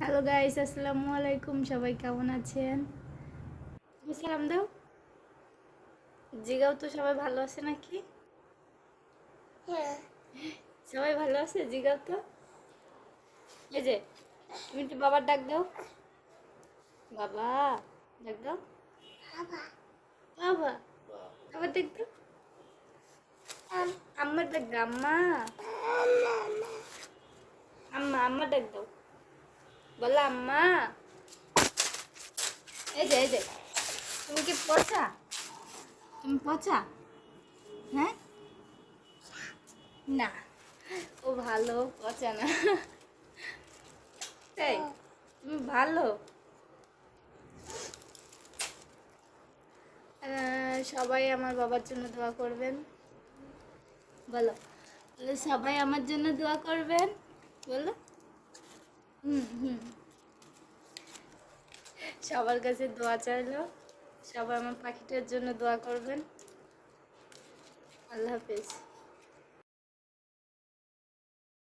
Hello guys, আসসালামু আলাইকুম। সবাই কেমন আছেন? তুমি সালাম দাও। জিগাও তো সবাই ভালো আছে নাকি? হ্যাঁ। সবাই ভালো আছে, জিগাও তো। এই যে তুমি একটু বাবার ডাক দাও। বাবা ডাক দাও। বাবা। বাবা আবার ডাক দাও। আম্মা ডাক দাও। আম্মা আম্মা আম্মা ডাক দাও। বলো আম্মা। এই যে তুমি কি পচা? তুমি পচা? হ্যাঁ না, ও ভালো, পচা না। তাই তুমি ভালো। সবাই আমার বাবার জন্য দোয়া করবেন। বলো, বলো সবাই আমার জন্য দোয়া করবেন। বলো। হুম হুম। সবার কাছে দোয়া চাইলো। সবাই আমার পাখিটার জন্য দোয়া করবেন। আল্লাহ হাফেজ।